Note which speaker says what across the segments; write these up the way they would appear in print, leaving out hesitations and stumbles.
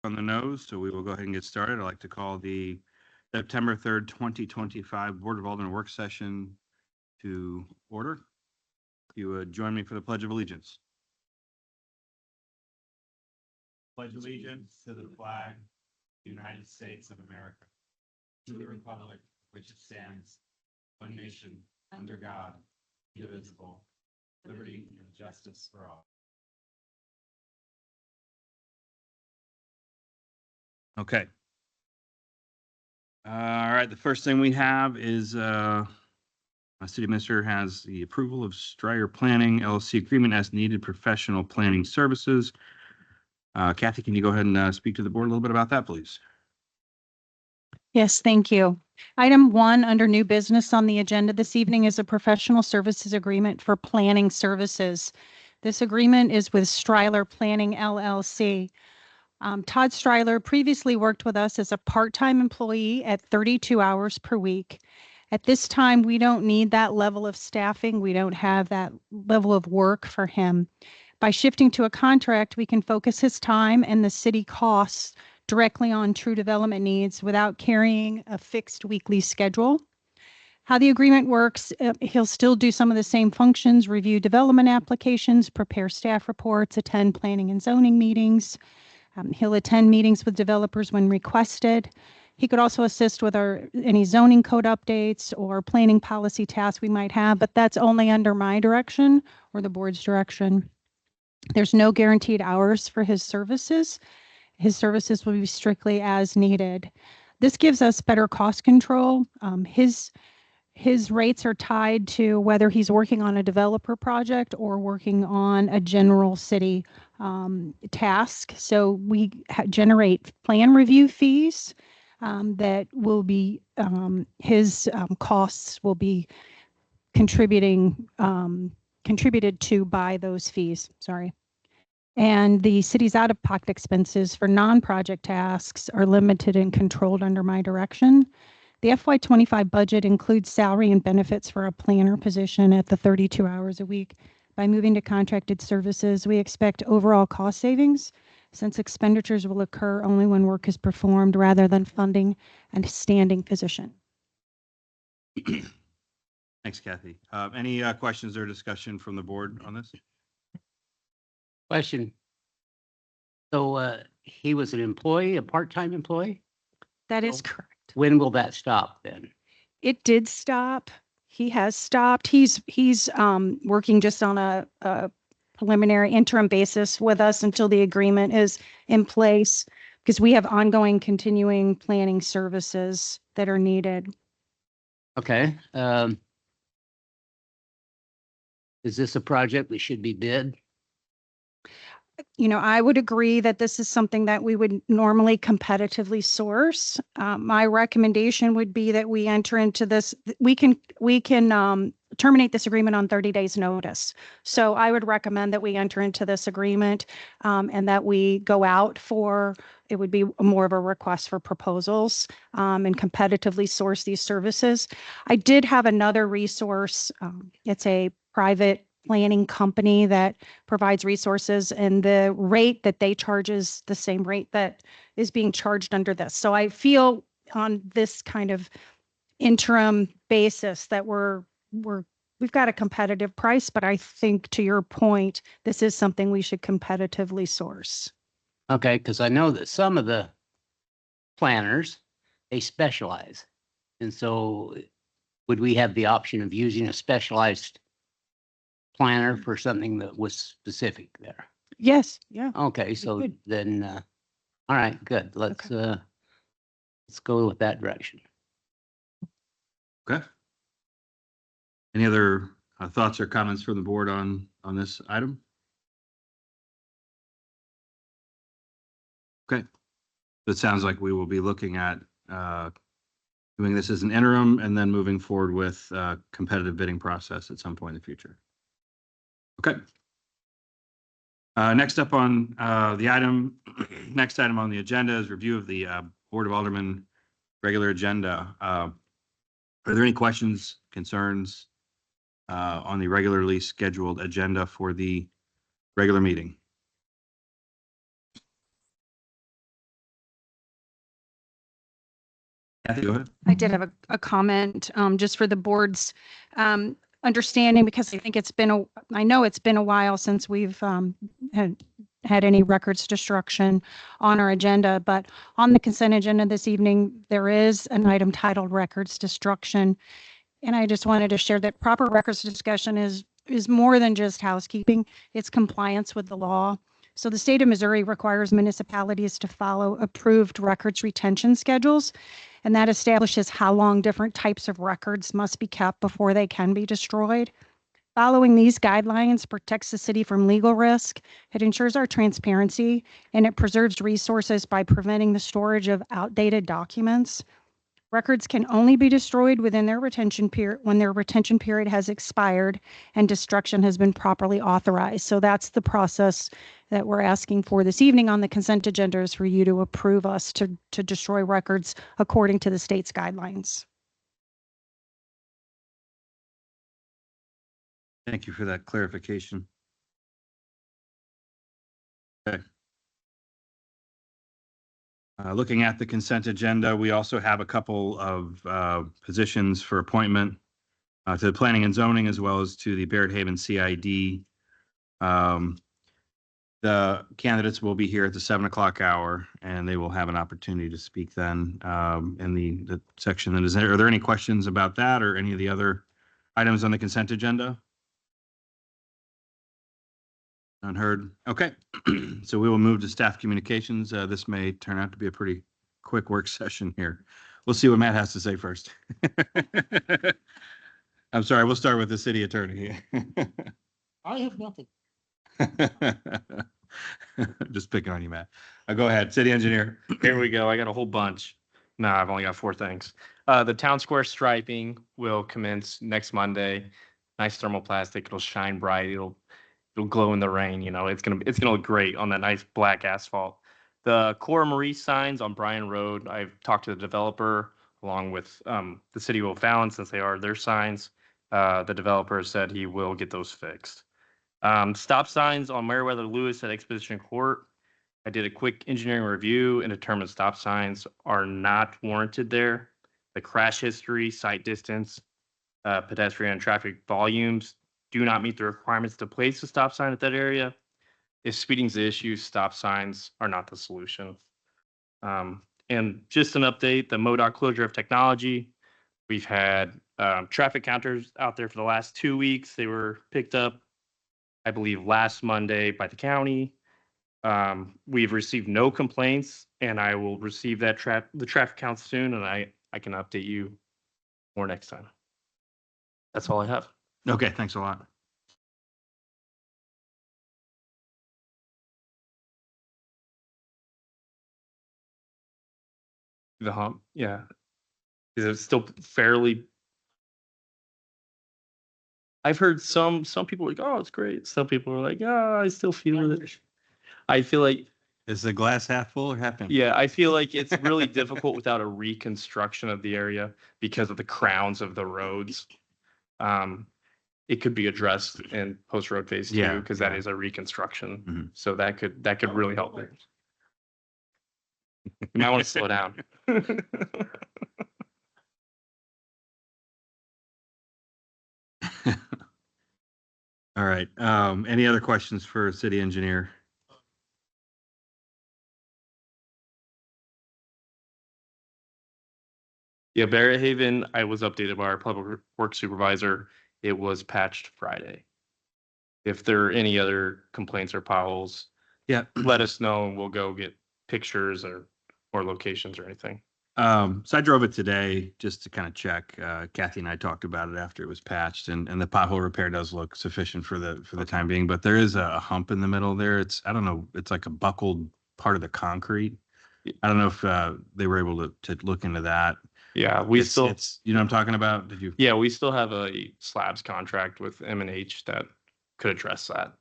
Speaker 1: On the nose, so we will go ahead and get started. I'd like to call the September 3rd, 2025 Board of Aldermen work session to order. If you would join me for the Pledge of Allegiance. Pledge allegiance to the flag of the United States of America, to the republic which it stands, one nation, under God, indivisible, liberty and justice for all. Okay. All right, the first thing we have is my city administrator has the approval of Stryer Planning LLC agreement as needed professional planning services. Kathy, can you go ahead and speak to the board a little bit about that, please?
Speaker 2: Yes, thank you. Item 1 under new business on the agenda this evening is a professional services agreement for planning services. This agreement is with Stryer Planning LLC. Todd Stryer previously worked with us as a part-time employee at 32 hours per week. At this time, we don't need that level of staffing. We don't have that level of work for him. By shifting to a contract, we can focus his time and the city costs directly on true development needs without carrying a fixed weekly schedule. How the agreement works, he'll still do some of the same functions, review development applications, prepare staff reports, attend planning and zoning meetings. He'll attend meetings with developers when requested. He could also assist with any zoning code updates or planning policy tasks we might have, but that's only under my direction or the board's direction. There's no guaranteed hours for his services. His services will be strictly as needed. This gives us better cost control. His rates are tied to whether he's working on a developer project or working on a general city task. So we generate plan review fees that will be, his costs will be contributed to by those fees, sorry. And the city's out-of-pocket expenses for non-project tasks are limited and controlled under my direction. The FY25 budget includes salary and benefits for a planner position at the 32 hours a week. By moving to contracted services, we expect overall cost savings since expenditures will occur only when work is performed rather than funding a standing position.
Speaker 1: Thanks, Kathy. Any questions or discussion from the board on this?
Speaker 3: Question. So he was an employee, a part-time employee?
Speaker 2: That is
Speaker 3: So
Speaker 2: correct.
Speaker 3: When will that stop then?
Speaker 2: It did stop. He has stopped. He's working just on a preliminary interim basis with us until the agreement is in place because we have ongoing continuing planning services that are needed.
Speaker 3: Okay. Is this a project that should be bid?
Speaker 2: You know, I would agree that this is something that we would normally competitively source. My recommendation would be that we enter into this. We can terminate this agreement on 30 days notice. So I would recommend that we enter into this agreement and that we go out for, it would be more of a request for proposals and competitively source these services. I did have another resource. It's a private planning company that provides resources, and the rate that they charge is the same rate that is being charged under this. So I feel on this kind of interim basis that we've got a competitive price, but I think to your point, this is something we should competitively source.
Speaker 3: Okay, because I know that some of the planners, they specialize. And so would we have the option of using a specialized planner for something that was specific there?
Speaker 2: Yes, yeah.
Speaker 3: Okay, so
Speaker 2: could.
Speaker 3: then, all right, good. Let's go with that direction.
Speaker 1: Okay. Any other thoughts or comments from the board on this item? Okay. It sounds like we will be looking at doing this as an interim and then moving forward with competitive bidding process at some point in the future. Okay. Next up on the item, next item on the agenda is review of the Board of Aldermen regular agenda. Are there any questions, concerns on the regularly scheduled agenda for the regular meeting?
Speaker 4: Kathy, go ahead.
Speaker 2: I did have a comment, just for the board's understanding, because I think I know it's been a while since we've had any records destruction on our agenda, but on the consent agenda this evening, there is an item titled records destruction. And I just wanted to share that proper records discussion is more than just housekeeping. It's compliance with the law. So the state of Missouri requires municipalities to follow approved records retention schedules, and that establishes how long different types of records must be kept before they can be destroyed. Following these guidelines protects the city from legal risk. It ensures our transparency, and it preserves resources by preventing the storage of outdated documents. Records can only be destroyed within their retention period when their retention period has expired and destruction has been properly authorized. So that's the process that we're asking for this evening on the consent agenda, is for you to approve us to destroy records according to the state's guidelines.
Speaker 4: Thank you for that clarification. Okay. Looking at the consent agenda, we also have a couple of positions for appointment to the Planning and Zoning, as well as to the Barrett Haven CID. The candidates will be here at the 7 o'clock hour, and they will have an opportunity to speak then in the section that is there. Are there any questions about that or any of the other items on the consent agenda? Unheard. Okay. So we will move to staff communications. This may turn out to be a pretty quick work session here. We'll see what Matt has to say first. I'm sorry, we'll start with the city attorney.
Speaker 5: I have nothing.
Speaker 4: Just picking on you, Matt. Go ahead, city engineer.
Speaker 5: Here we go. I got a whole bunch. No, I've only got 4 things. The town square striping will commence next Monday. Nice thermoplastic. It'll shine bright. It'll glow in the rain. You know, it's gonna look great on that nice black asphalt. The Cora Marie signs on Bryan Road, I've talked to the developer along with the city of O'Fallon, since they are their signs. The developer said he will get those fixed. Stop signs on Meriwether Lewis at Exposition Court. I did a quick engineering review and determined stop signs are not warranted there. The crash history, sight distance, pedestrian and traffic volumes do not meet the requirements to place a stop sign at that area. If speeding's the issue, stop signs are not the solution. And just an update, the MoDOT closure of technology. We've had traffic counters out there for the last 2 weeks. They were picked up, I believe, last Monday by the county. We've received no complaints, and I will receive the traffic count soon, and I can update you more next time. That's all I have.
Speaker 4: Okay, thanks a lot.
Speaker 5: The hump, yeah. Is it still fairly? I've heard some people are like, oh, it's great. Some people are like, oh, I still feel it. I feel like,
Speaker 4: Is the glass half full or half empty?
Speaker 5: yeah, I feel like it's really difficult without a reconstruction of the area because of the crowns of the roads. It could be addressed in post road phase 2 because that is a reconstruction.
Speaker 4: Mhm.
Speaker 5: So that could really help it. You might want to slow down.
Speaker 4: All right. Any other questions for city engineer?
Speaker 5: Yeah, Barrett Haven, I was updated by our public works supervisor. It was patched Friday. If there are any other complaints or potholes,
Speaker 4: Yeah.
Speaker 5: let us know and we'll go get pictures or locations or anything.
Speaker 4: So I drove it today just to kind of check. Kathy and I talked about it after it was patched, and the pothole repair does look sufficient for the time being, but there is a hump in the middle there. I don't know, it's like a buckled part of the concrete. I don't know if they were able to look into that.
Speaker 5: Yeah,
Speaker 4: It's you know what I'm talking about? Did you?
Speaker 5: Yeah, we still have a slabs contract with M&H that could address that.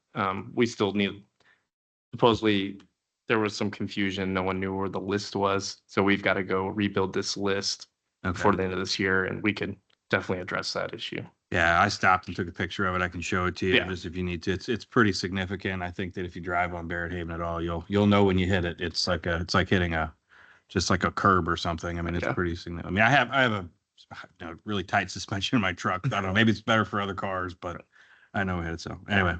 Speaker 5: We still need, supposedly there was some confusion. No one knew where the list was. So we've got to go rebuild this list before the end of this year, and we can definitely address that issue.
Speaker 4: Yeah, I stopped and took a picture of it. I can show it to you
Speaker 5: Yeah.
Speaker 4: just if you need to. It's pretty significant. I think that if you drive on Barrett Haven at all, you'll know when you hit it. It's like hitting a just like a curb or something. I mean, it's
Speaker 5: Okay.
Speaker 4: pretty significant. I mean, I have a really tight suspension in my truck. I don't know, maybe it's better for other cars, but I know it. So anyway,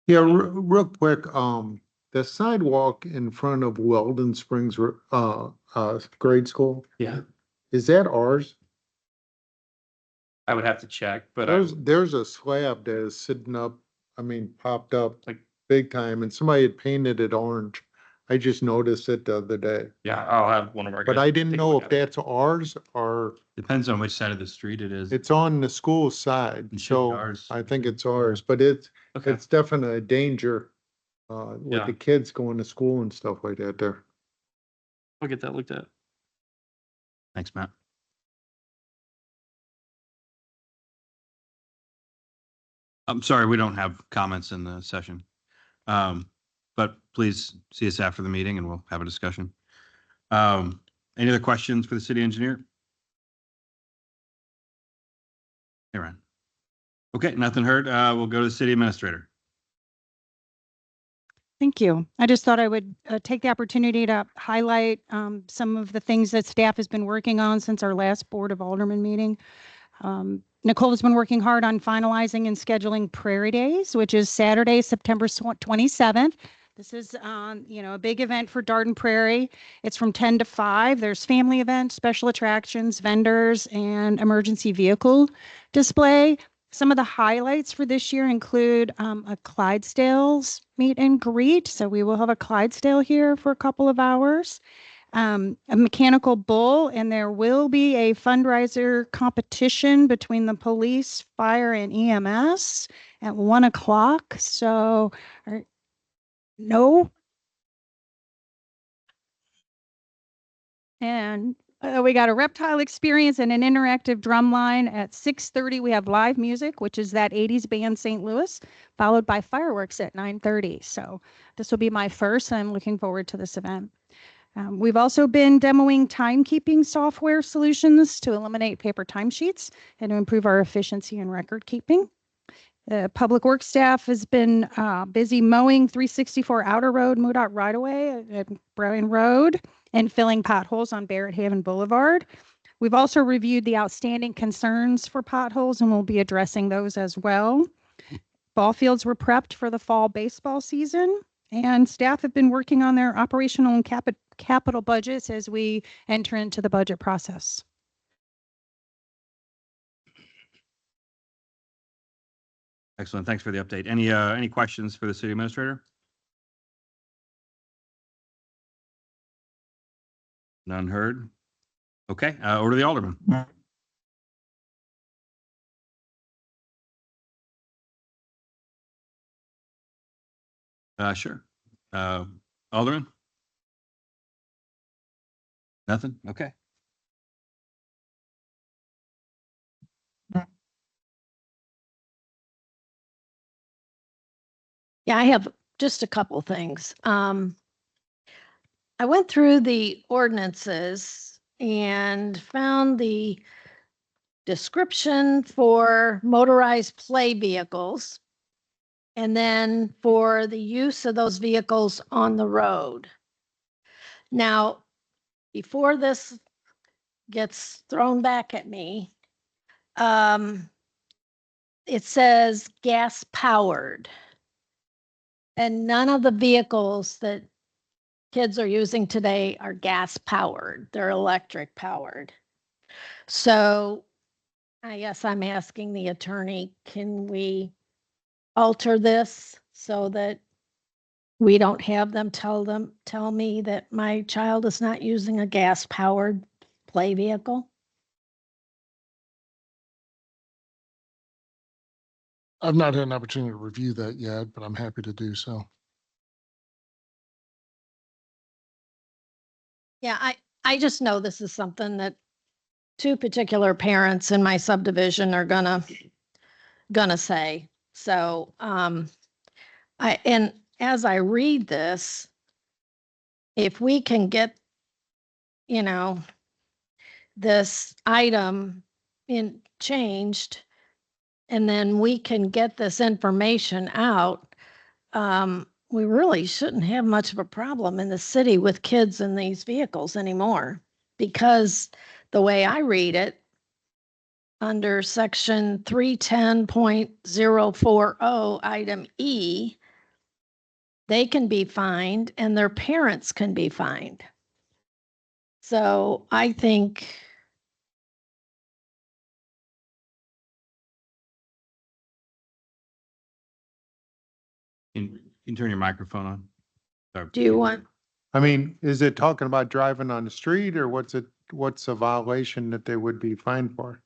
Speaker 6: Yeah, real quick, the sidewalk in front of Weldon Springs, grade school,
Speaker 5: Yeah,
Speaker 6: is that ours?
Speaker 5: I would have to check, but
Speaker 6: There's a slab that is sitting up, popped up
Speaker 5: Like-
Speaker 6: big time, and somebody had painted it orange. I just noticed it the other day,
Speaker 5: yeah, I'll have one of our.
Speaker 6: but
Speaker 5: guys
Speaker 6: I didn't
Speaker 5: take a
Speaker 6: know
Speaker 5: look
Speaker 6: if
Speaker 5: at it.
Speaker 6: that's ours or
Speaker 4: depends on which side of the street it is.
Speaker 6: it's on the school side,
Speaker 4: It should be
Speaker 6: so
Speaker 4: ours.
Speaker 6: I think it's ours, but it's
Speaker 5: Okay,
Speaker 6: definitely a danger. With
Speaker 5: Yeah.
Speaker 6: the kids going to school and stuff like that there.
Speaker 5: I'll get that looked at.
Speaker 4: Thanks, Matt. I'm sorry, we don't have comments in the session. But please see us after the meeting and we'll have a discussion. Any other questions for the city engineer? Hey, Ryan. Okay, nothing heard. We'll go to the city administrator.
Speaker 2: Thank you. I just thought I would take the opportunity to highlight some of the things that staff has been working on since our last Board of Aldermen meeting. Nicole has been working hard on finalizing and scheduling Prairie Days, which is Saturday, September 27th. This is, a big event for Darden Prairie. It's from 10 to 5. There's family events, special attractions, vendors, and emergency vehicle display. Some of the highlights for this year include a Clydesdales meet and greet. So we will have a Clydesdale here for a couple of hours. A mechanical bull, and there will be a fundraiser competition between the police, fire, and EMS at 1 o'clock. So, no. And we got a reptile experience and an interactive drum line at 6:30. We have live music, which is that 80s band St. Louis, followed by fireworks at 9:30. So this will be my first, and I'm looking forward to this event. We've also been demoing timekeeping software solutions to eliminate paper timesheets and to improve our efficiency in record keeping. The public works staff has been busy mowing 364 Outer Road, MoDOT right away at Brown Road, and filling potholes on Barrett Haven Boulevard. We've also reviewed the outstanding concerns for potholes, and we'll be addressing those as well. Ball fields were prepped for the fall baseball season, and staff have been working on their operational and capital budgets as we enter into the budget process.
Speaker 4: Excellent. Thanks for the update. Any questions for the city administrator? None heard. Okay, over to the alderman. Sure. Alderman? Nothing? Okay.
Speaker 7: Yeah, I have just a couple things. I went through the ordinances and found the description for motorized play vehicles and then for the use of those vehicles on the road. Now, before this gets thrown back at me, it says gas powered. And none of the vehicles that kids are using today are gas powered. They're electric powered. So I guess I'm asking the attorney, can we alter this so that we don't have them tell me that my child is not using a gas powered play vehicle?
Speaker 8: I've not had an opportunity to review that yet, but I'm happy to do so.
Speaker 7: Yeah, I just know this is something that two particular parents in my subdivision are gonna say. So, and as I read this, if we can get, this item changed, and then we can get this information out, we really shouldn't have much of a problem in the city with kids in these vehicles anymore. Because the way I read it, under section 310.040, item E, they can be fined and their parents can be fined. So I think
Speaker 4: You can turn your microphone on. Sorry.
Speaker 7: do you want,
Speaker 6: I mean, is it talking about driving on the street or what's a violation that they would be fined for?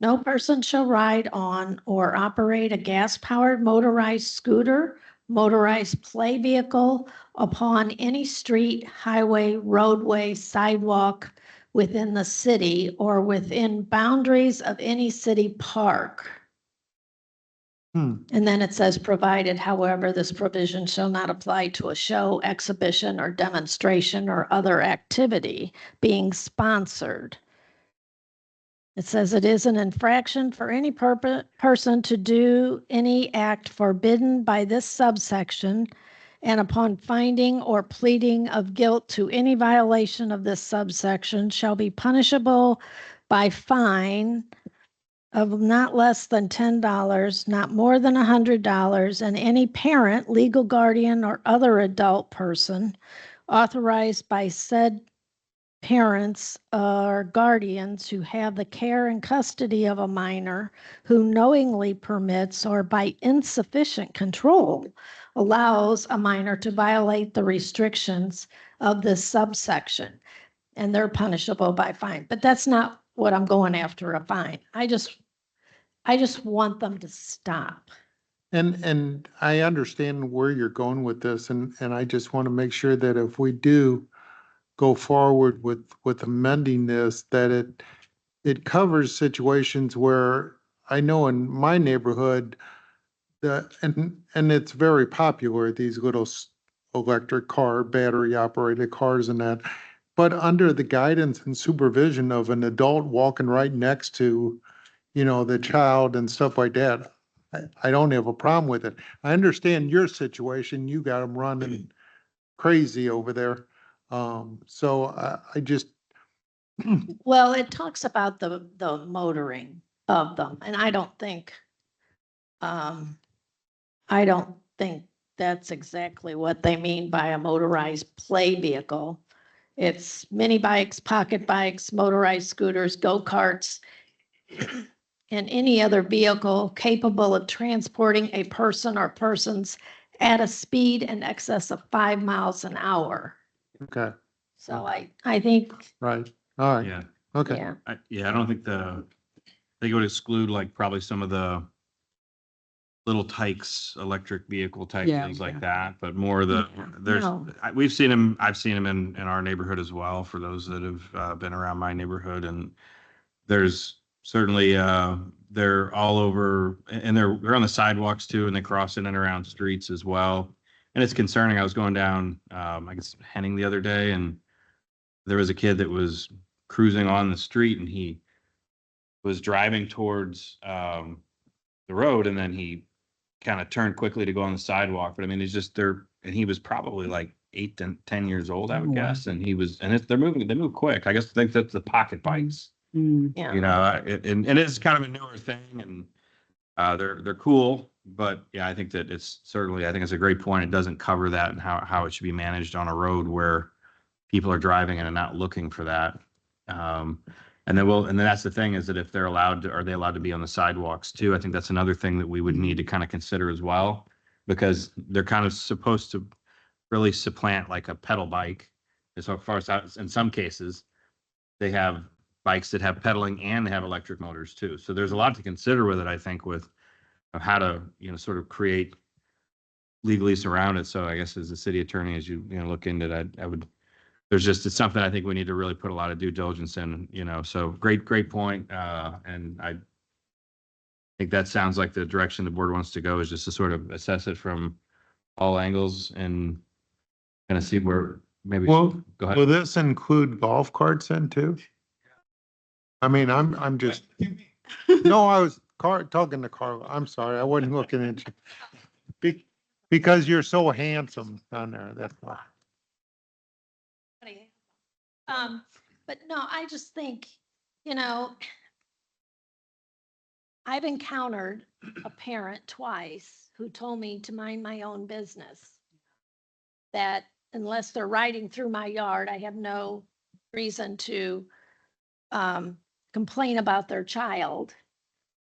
Speaker 7: no person shall ride on or operate a gas-powered motorized scooter, motorized play vehicle upon any street, highway, roadway, sidewalk within the city or within boundaries of any city park.
Speaker 6: Hmm,
Speaker 7: And then it says, provided, however, this provision shall not apply to a show, exhibition, or demonstration or other activity being sponsored. It says it is an infraction for any person to do any act forbidden by this subsection, and upon finding or pleading of guilt to any violation of this subsection shall be punishable by fine of not less than $10, not more than $100, and any parent, legal guardian, or other adult person authorized by said parents or guardians who have the care and custody of a minor who knowingly permits or by insufficient control allows a minor to violate the restrictions of this subsection, and they're punishable by fine. But that's not what I'm going after, a fine. I just want them to stop.
Speaker 6: and I understand where you're going with this, and I just want to make sure that if we do go forward with amending this, that it covers situations where I know in my neighborhood that, and it's very popular, these little electric car, battery operated cars and that, but under the guidance and supervision of an adult walking right next to, the child and stuff like that, I don't have a problem with it. I understand your situation. You got them running crazy over there. So I just,
Speaker 7: Well, it talks about the motoring of them, and I don't think that's exactly what they mean by a motorized play vehicle. It's mini bikes, pocket bikes, motorized scooters, go-karts, and any other vehicle capable of transporting a person or persons at a speed in excess of 5 miles an hour.
Speaker 6: okay,
Speaker 7: So I think,
Speaker 6: right, all right,
Speaker 4: Yeah,
Speaker 6: okay.
Speaker 7: yeah,
Speaker 4: I don't think they would exclude like probably some of the little Tykes electric vehicle type
Speaker 2: Yeah.
Speaker 4: things like that, but more the,
Speaker 7: Yeah,
Speaker 4: there's,
Speaker 7: no.
Speaker 4: we've seen them, I've seen them in our neighborhood as well, for those that have been around my neighborhood, and there's certainly, they're all over, and they're on the sidewalks too, and they cross in and around streets as well. And it's concerning. I was going down, I guess Henning the other day, and there was a kid that was cruising on the street, and he was driving towards, the road, and then he kind of turned quickly to go on the sidewalk. But I mean, he's just there, and he was probably like 8 to 10 years old, I would guess. And he was, and they move quick. I guess I think that's the pocket bikes,
Speaker 7: Yeah.
Speaker 4: and it's kind of a newer thing, and they're cool. But yeah, I think that I think it's a great point. It doesn't cover that and how it should be managed on a road where people are driving and are not looking for that. And then that's the thing, is that if they're are they allowed to be on the sidewalks too? I think that's another thing that we would need to kind of consider as well, because they're kind of supposed to really supplant like a pedal bike. As far as in some cases, they have bikes that have pedaling and they have electric motors too. So there's a lot to consider with it, I think, with how to, sort of create legalese around it. So I guess as a city attorney, as you look into that, I would, it's something I think we need to really put a lot of due diligence in, so great point. And I think that sounds like the direction the board wants to go, is just to sort of assess it from all angles and kind of see where maybe,
Speaker 6: Well,
Speaker 4: go ahead.
Speaker 6: will this include golf carts then too? I mean, I'm just, no, I was talking to Carla. I'm sorry, I wasn't looking at you. Because you're so handsome on there, that's why.
Speaker 7: But no, I just think, you know, I've encountered a parent twice who told me to mind my own business. That unless they're riding through my yard, I have no reason to complain about their child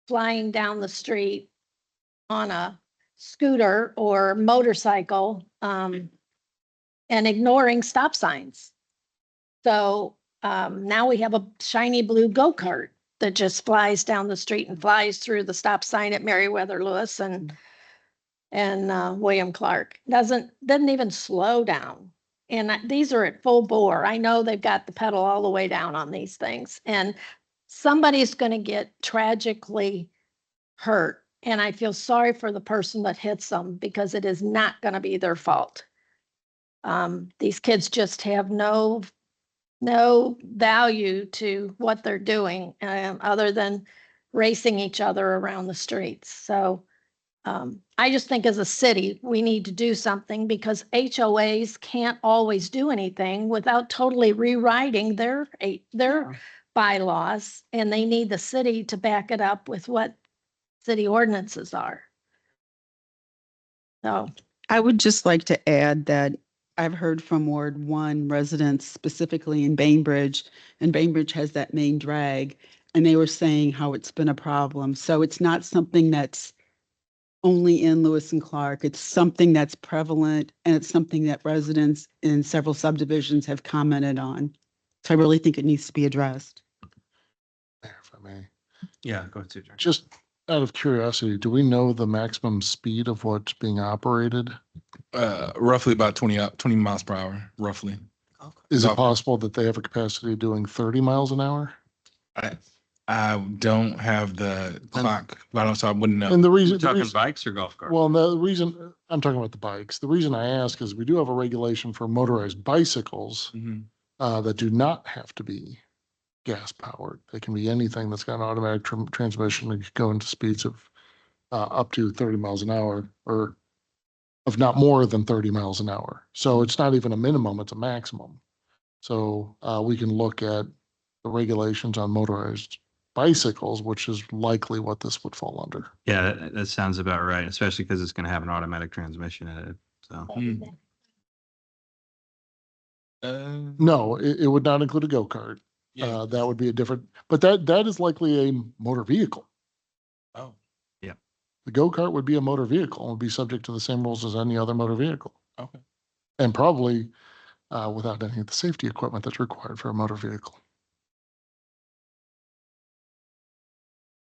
Speaker 7: flying down the street on a scooter or motorcycle and ignoring stop signs. So now we have a shiny blue go-kart that just flies down the street and flies through the stop sign at Meriwether Lewis and William Clark. Doesn't even slow down. And these are at full bore. I know they've got the pedal all the way down on these things. And somebody's going to get tragically hurt. And I feel sorry for the person that hits them because it is not going to be their fault. These kids just have no value to what they're doing other than racing each other around the streets. So I just think as a city, we need to do something because HOAs can't always do anything without totally rewriting their bylaws, and they need the city to back it up with what city ordinances are. So
Speaker 9: I would just like to add that I've heard from Ward 1 residents specifically in Bainbridge, and Bainbridge has that main drag, and they were saying how it's been a problem. So it's not something that's only in Lewis and Clark. It's something that's prevalent, and it's something that residents in several subdivisions have commented on. So I really think it needs to be addressed.
Speaker 8: Mayor, if I may,
Speaker 4: Yeah, go ahead, Sujay.
Speaker 8: just out of curiosity, do we know the maximum speed of what's being operated?
Speaker 10: Roughly about 20 miles per hour, roughly.
Speaker 8: Is it
Speaker 10: Golf-
Speaker 8: possible that they have a capacity of doing 30 miles an hour?
Speaker 10: I don't have the clock, so I wouldn't know.
Speaker 8: And the
Speaker 4: You
Speaker 8: reason,
Speaker 4: talking bikes or golf carts?
Speaker 8: well, the reason, I'm talking about the bikes. The reason I ask is we do have a regulation for motorized bicycles
Speaker 10: Mhm.
Speaker 8: that do not have to be gas powered. They can be anything that's got an automatic transmission that can go into speeds of up to 30 miles an hour or of not more than 30 miles an hour. So it's not even a minimum, it's a maximum. So we can look at the regulations on motorized bicycles, which is likely what this would fall under.
Speaker 4: Yeah, that sounds about right, especially because it's going to have an automatic transmission in it. So,
Speaker 8: No, it would not include a go-kart.
Speaker 10: Yeah.
Speaker 8: That would be a different, but that is likely a motor vehicle.
Speaker 10: Oh,
Speaker 8: The go-kart would be a motor vehicle and would be subject to the same rules as any other motor vehicle.
Speaker 10: okay.
Speaker 8: And probably without any of the safety equipment that's required for a motor vehicle.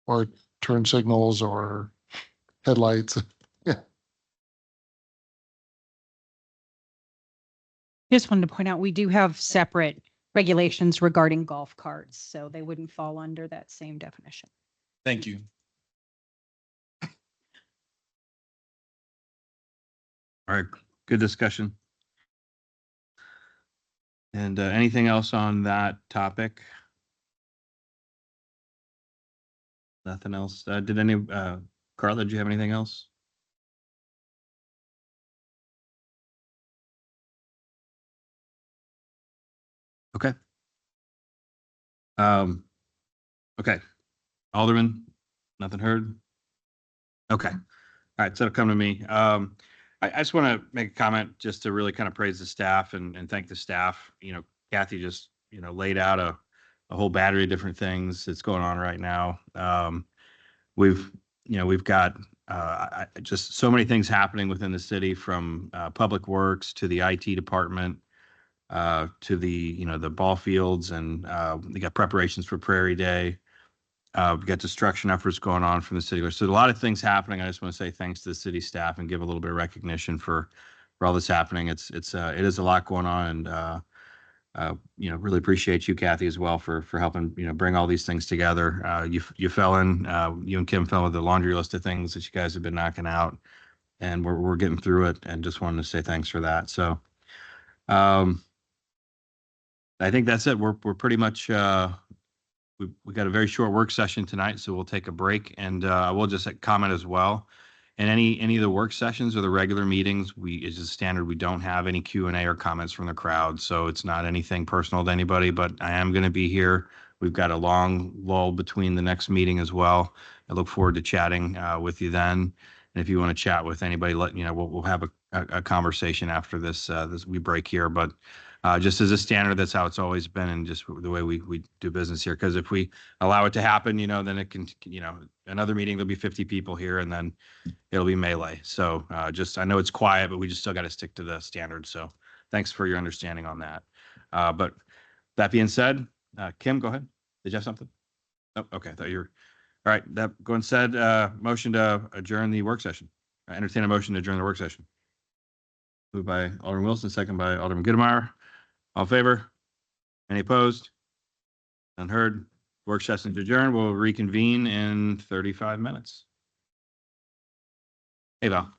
Speaker 8: Or turn signals or headlights. Yeah.
Speaker 2: Just wanted to point out, we do have separate regulations regarding golf carts, so they wouldn't fall under that same definition.
Speaker 10: Thank you.
Speaker 4: all right, good discussion. And anything else on that topic? Nothing else. Did Carla, did you have anything else? Okay. Okay. Alderman, nothing heard? Okay. All right, so it'll come to me. I just want to make a comment just to really kind of praise the staff and thank the staff. You know, Kathy just, laid out a whole battery of different things that's going on right now. We've got just so many things happening within the city, from public works to the IT department, to the ball fields, and we got preparations for Prairie Day. We've got destruction efforts going on from the city. So a lot of things happening. I just want to say thanks to the city staff and give a little bit of recognition for all this happening. It is a lot going on, and really appreciate you, Kathy, as well for helping bring all these things together. You and Kim fell with the laundry list of things that you guys have been knocking out, and we're getting through it. And just wanted to say thanks for that. So, I think that's it. We're pretty much. We got a very short work session tonight, so we'll take a break, and I will just comment as well. And any of the work sessions or the regular meetings, is a standard, we don't have any Q&A or comments from the crowd. So it's not anything personal to anybody, but I am going to be here. We've got a long lull between the next meeting as well. I look forward to chatting with you then. And if you want to chat with anybody, we'll have a conversation after this we break here. But just as a standard, that's how it's always been, and just the way we do business here. Because if we allow it to happen, then it can, another meeting, there'll be 50 people here, and then it'll be melee. So I know it's quiet, but we just still got to stick to the standard. So thanks for your understanding on that. But that being said, Kim, go ahead. Did you have something? Oh, okay. I thought you were. All right. That going said, motion to adjourn the work session. Entertain a motion to adjourn the work session. Moved by Alderman Wilson, second by Alderman Goodmeyer. All in favor? Any opposed? None heard. Work session adjourned. We'll reconvene in 35 minutes. Hey, Val.